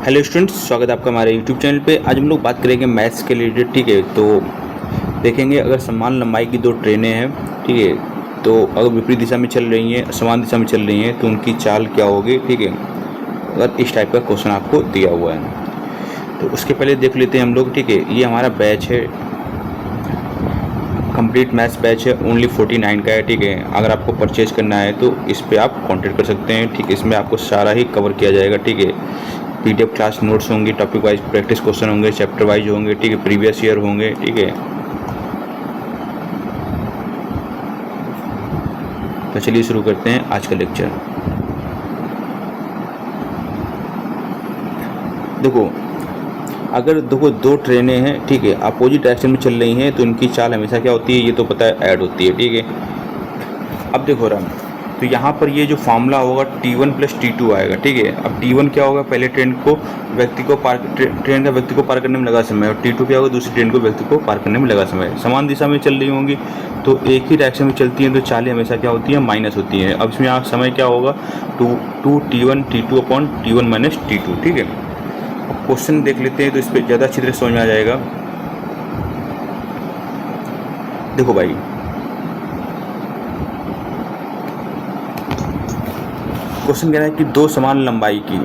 Hello students, स्वागत है आपका हमारे यूट्यूब चैनल पे। आज हम लोग बात करेंगे मैथ्स के रिलेटेड। ठीक है, तो देखेंगे अगर समान लंबाई की दो ट्रेनें हैं, ठीक है, तो अगर विपरीत दिशा में चल रही हैं, समान दिशा में चल रही हैं, तो उनकी चाल क्या होगी। ठीक है, अगर इस टाइप का क्वेश्चन आपको दिया हुआ है तो उसके पहले देख लेते हैं हम लोग। ठीक है, ये हमारा बैच है, कंप्लीट मैथ्स बैच है, ओनली 49 का है। ठीक है, अगर आपको परचेज करना है तो इस पर आप कॉन्टेक्ट कर सकते हैं। ठीक है, इसमें आपको सारा ही कवर किया जाएगा। ठीक है, पीडीएफ क्लास नोट्स होंगे, टॉपिक वाइज प्रैक्टिस क्वेश्चन होंगे, चैप्टर वाइज होंगे। ठीक है, प्रीवियस ईयर होंगे। ठीक है, तो चलिए शुरू करते हैं आज का लेक्चर। देखो, अगर देखो दो ट्रेनें हैं, ठीक है, अपोजिट डायरेक्शन में चल रही हैं, तो उनकी चाल हमेशा क्या होती है, ये तो पता है, ऐड होती है। ठीक है, अब देखो राम, तो यहाँ पर ये जो फार्मूला होगा T1 + T2 आएगा। ठीक है, अब T1 क्या होगा, पहले ट्रेन को व्यक्ति को पार करने में लगा समय, और T2 क्या होगा, दूसरी ट्रेन को व्यक्ति को पार करने में लगा समय। समान दिशा में चल रही होंगी तो एक ही डायरेक्शन में चलती हैं, तो चालें हमेशा क्या होती हैं, माइनस होती हैं। अब इसमें यहाँ समय क्या होगा, 2 T1 T2 upon T1 - T2। ठीक है, अब क्वेश्चन देख लेते हैं तो इस पर ज़्यादा अच्छी तरह समझ में आ जाएगा। देखो भाई, क्वेश्चन कह रहा है कि दो समान लंबाई की,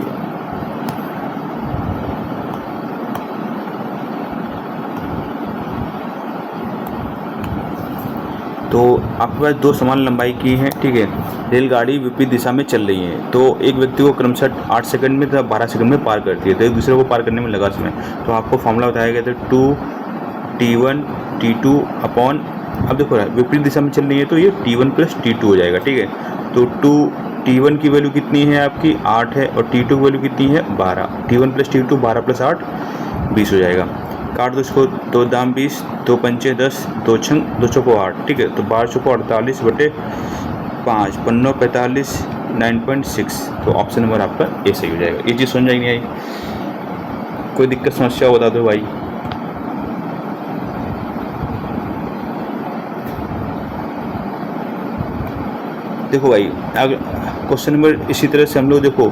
तो आपके पास दो समान लंबाई की हैं। ठीक है, रेलगाड़ी विपरीत दिशा में चल रही है, तो एक व्यक्ति को क्रमशः 8 सेकंड में तथा 12 सेकंड में पार करती है, तो एक दूसरे को पार करने में लगा समय। तो आपको फॉर्मूला बताया गया था 2 T1 T2 अपॉन, अब देखो विपरीत दिशा में चल रही है तो ये T1 + T2 हो जाएगा। ठीक है, तो 2 T1 की वैल्यू कितनी है आपकी, 8 है, और T2 की वैल्यू कितनी है, 12। T1 + T2 12 + 8 20 हो जाएगा। काट दो इसको, 2 दाम 20, 2 पंचे 10, 2 छंग 2 चौको 8। ठीक है, तो 12 चौको 48 बटे 5, 15 45 9.6। तो ऑप्शन नंबर आपका ए सही हो जाएगा। ये चीज़ समझ आई नहीं आई, कोई दिक्कत समस्या बता दो भाई। देखो भाई, अगर क्वेश्चन नंबर इसी तरह से हम लोग देखो,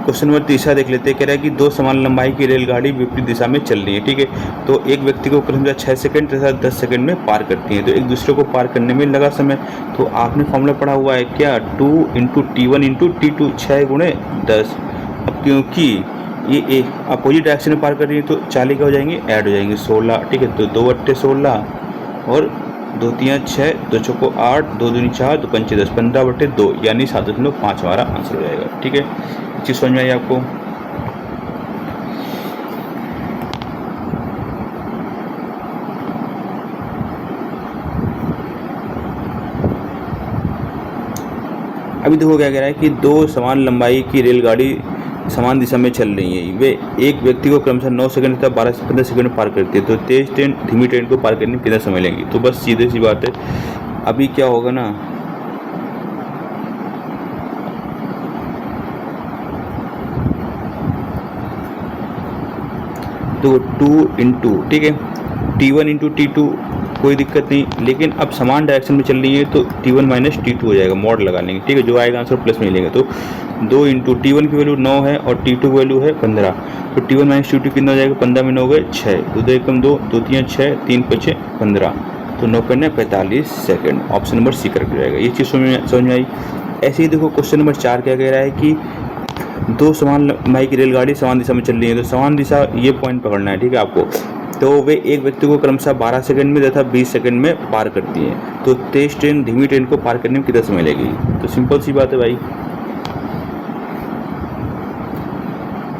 क्वेश्चन नंबर तीसरा देख लेते हैं। कह रहा है कि दो समान लंबाई की रेलगाड़ी विपरीत दिशा में चल रही है। ठीक है, तो एक व्यक्ति को क्रमशः 6 सेकंड तथा 10 सेकंड में पार करती है, तो एक दूसरे को पार करने में लगा समय। तो आपने फॉर्मूला पढ़ा हुआ है क्या, 2 × T1 × T2, 6 × 10। अब क्योंकि ये एक अपोजिट डायरेक्शन में पार कर रही है तो चालें क्या हो जाएंगी, ऐड हो जाएंगी, 16। ठीक है, तो 2 बट्टे 16 और 2 3 6, 2 चौको 8, 2 दूनी 4, 2 पंचे 10, 15 बटे 2 यानी 7.5 हमारा आंसर हो जाएगा। ठीक है, चीज़ समझ में आई आपको। अभी देखो क्या कह रहा है कि दो समान लंबाई की रेलगाड़ी समान दिशा में चल रही है, वे एक व्यक्ति को क्रमशः 9 सेकंड तथा 12 से 15 सेकंड में पार करती है, तो तेज ट्रेन धीमी ट्रेन को पार करने में कितना समय लेंगी। तो बस सीधी सी बात है, अभी क्या होगा ना, तो 2 × ठीक है, T1 × T2 कोई दिक्कत नहीं, लेकिन अब समान डायरेक्शन में चल रही है तो T1 - T2 हो जाएगा, मॉड लगा लेंगे। ठीक है, जो आएगा आंसर प्लस में लेंगे, तो 2 × T1 की वैल्यू 9 है और T2 की वैल्यू है 15, तो T1 - T2 कितना हो जाएगा, 15 में 9 गए 6, 2 2 कम 2, 2 3 6, 3 5 15, तो 9 × 45 second. Option number C correct हो जाएगा। ये चीज़ समझ में आई। ऐसे ही देखो क्वेश्चन नंबर 4 क्या कह रहा है कि दो समान लंबाई की रेलगाड़ी समान दिशा में चल रही है, तो समान दिशा ये पॉइंट पकड़ना है। ठीक है आपको, तो वे एक व्यक्ति को क्रमशः 12 सेकंड में तथा 20 सेकंड में पार करती हैं, तो तेज ट्रेन धीमी ट्रेन को पार करने में कितना समय लगेगी। तो सिंपल सी बात है भाई,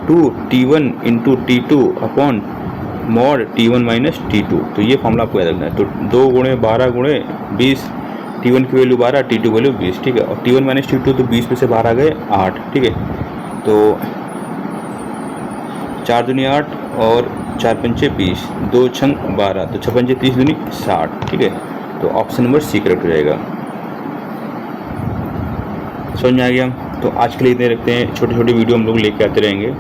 2 T1 × T2 upon mod T1 - T2। तो ये फॉर्मूला आपको याद रखना है। तो 2 × 12 × 20, T1 की वैल्यू 12, T2 की वैल्यू 20। ठीक है, और T1 - T2 तो 20 में से 12 गए 8। ठीक है, तो 4 दूनी 8 और 4 पंचे 20, 2 छंग 12, तो 6 पंचे 30 दूनी 60। ठीक है, तो ऑप्शन नंबर सी करेक्ट हो जाएगा। समझ में आ गया। तो आज के लिए इतने रखते हैं, छोटी छोटी वीडियो हम लोग लेके आते रहेंगे।